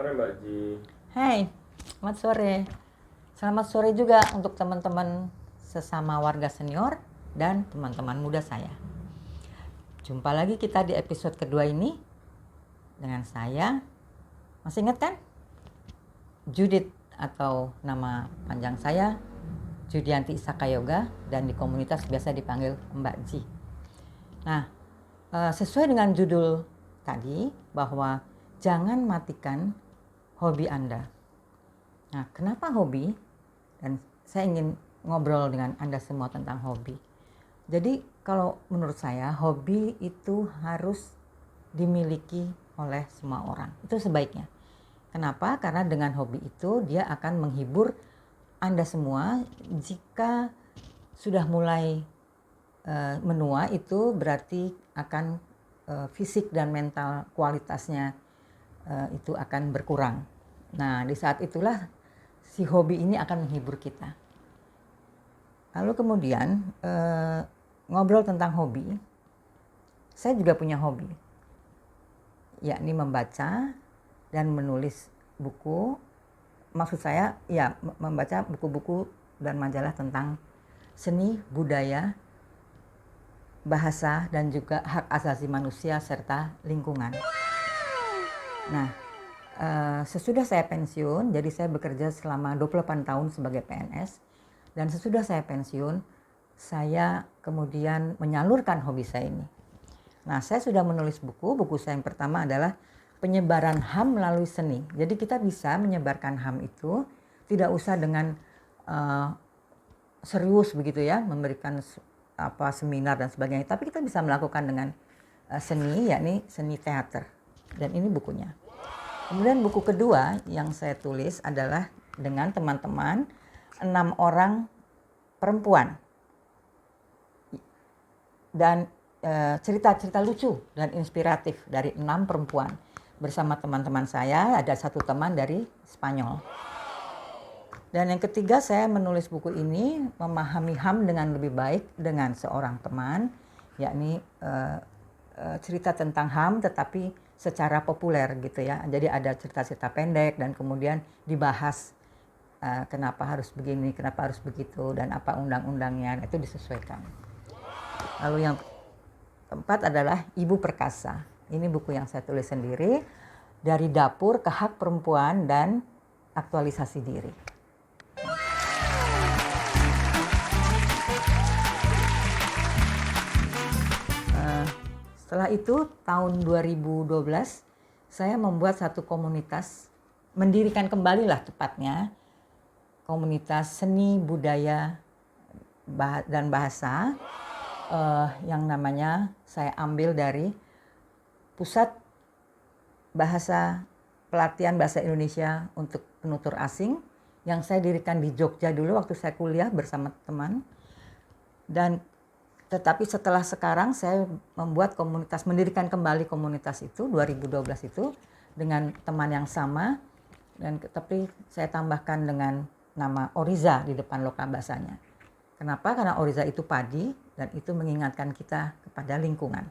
sore Mbak Ji. Hai, selamat sore. Selamat sore juga untuk teman-teman sesama warga senior dan teman-teman muda saya. Jumpa lagi kita di episode kedua ini dengan saya. Masih ingat kan? Judith atau nama panjang saya Judianti Isaka Yoga dan di komunitas biasa dipanggil Mbak Ji. Nah, sesuai dengan judul tadi bahwa jangan matikan hobi Anda. Nah, kenapa hobi? Dan saya ingin ngobrol dengan Anda semua tentang hobi. Jadi kalau menurut saya hobi itu harus dimiliki oleh semua orang. Itu sebaiknya. Kenapa? Karena dengan hobi itu dia akan menghibur Anda semua. Jika sudah mulai menua itu berarti akan fisik dan mental kualitasnya itu akan berkurang. Nah, di saat itulah si hobi ini akan menghibur kita. Lalu kemudian ngobrol tentang hobi, saya juga punya hobi, yakni membaca dan menulis buku. Maksud saya ya membaca buku-buku dan majalah tentang seni, budaya, bahasa, dan juga hak asasi manusia serta lingkungan. Nah, sesudah saya pensiun, jadi saya bekerja selama 28 tahun sebagai PNS, dan sesudah saya pensiun, saya kemudian menyalurkan hobi saya ini. Nah, saya sudah menulis buku saya yang pertama adalah penyebaran HAM melalui seni. Jadi kita bisa menyebarkan HAM itu tidak usah dengan serius begitu ya, memberikan seminar dan sebagainya, tapi kita bisa melakukan dengan seni, yakni seni teater. Dan ini bukunya. Kemudian buku kedua yang saya tulis adalah dengan teman-teman 6 orang perempuan. Dan cerita-cerita lucu dan inspiratif dari 6 perempuan. Bersama teman-teman saya, ada satu teman dari Spanyol. Dan yang ketiga, saya menulis buku ini memahami HAM dengan lebih baik dengan seorang teman, yakni cerita tentang HAM tetapi secara populer gitu ya. Jadi ada cerita-cerita pendek dan kemudian dibahas kenapa harus begini, kenapa harus begitu, dan apa undang-undangnya, itu disesuaikan. Lalu yang keempat adalah Ibu Perkasa. Ini buku yang saya tulis sendiri, dari dapur ke hak perempuan dan aktualisasi diri. Setelah itu tahun 2012 saya membuat satu komunitas, mendirikan kembali lah tepatnya, komunitas seni, budaya, dan bahasa yang namanya saya ambil dari Pusat Bahasa Pelatihan Bahasa Indonesia untuk Penutur Asing yang saya dirikan di Jogja dulu waktu saya kuliah bersama teman. Dan tetapi setelah sekarang saya membuat komunitas, mendirikan kembali komunitas itu 2012 itu dengan teman yang sama, dan tapi saya tambahkan dengan nama Oriza di depan loka bahasanya. Kenapa? Karena Oriza itu padi dan itu mengingatkan kita kepada lingkungan.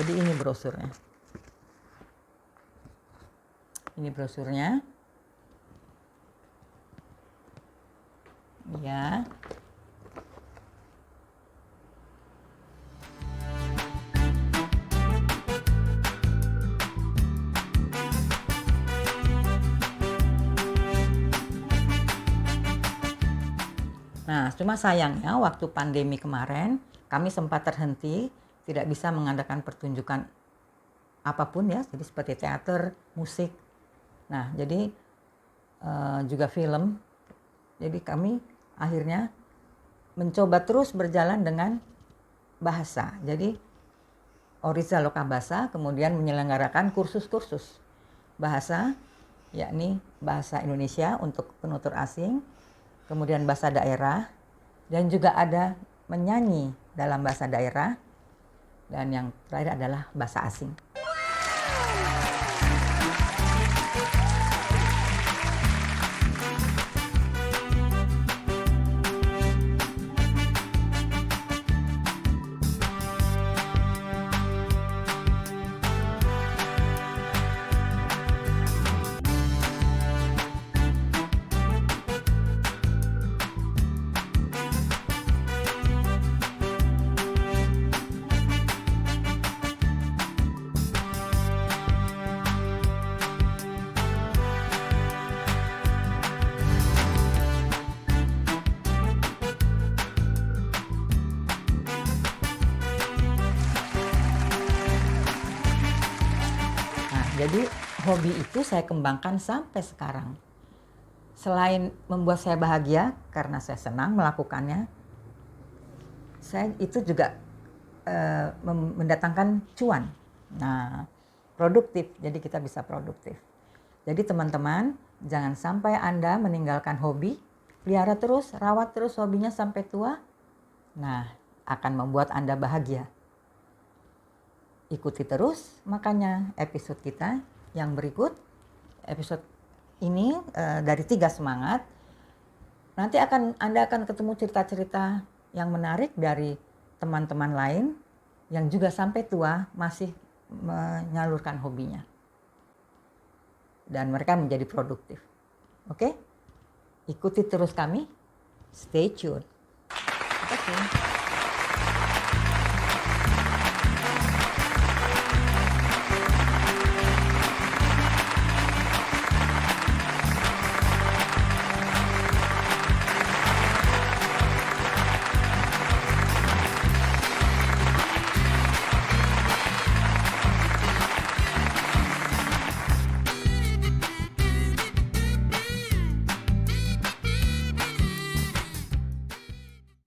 Jadi ini brosurnya. Ini brosurnya. Ya. Nah, cuma sayangnya waktu pandemi kemarin kami sempat terhenti, tidak bisa mengadakan pertunjukan apapun ya, jadi seperti teater, musik. Nah, jadi juga film. Jadi kami akhirnya mencoba terus berjalan dengan bahasa. Jadi Oriza Loka Bahasa kemudian menyelenggarakan kursus-kursus bahasa, yakni bahasa Indonesia untuk penutur asing, kemudian bahasa daerah, dan juga ada menyanyi dalam bahasa daerah, dan yang terakhir adalah bahasa asing. Jadi hobi itu saya kembangkan sampai sekarang. Selain membuat saya bahagia karena saya senang melakukannya, saya itu juga mendatangkan cuan. Nah, produktif. Jadi kita bisa produktif. Jadi teman-teman, jangan sampai Anda meninggalkan hobi, pelihara terus, rawat terus hobinya sampai tua. Nah, akan membuat Anda bahagia. Ikuti terus makanya episode kita yang berikut. Episode ini dari 3 semangat. Nanti Anda akan ketemu cerita-cerita yang menarik dari teman-teman lain yang juga sampai tua masih menyalurkan hobinya. Dan mereka menjadi produktif. Oke? Ikuti terus kami. Stay tune. Oke.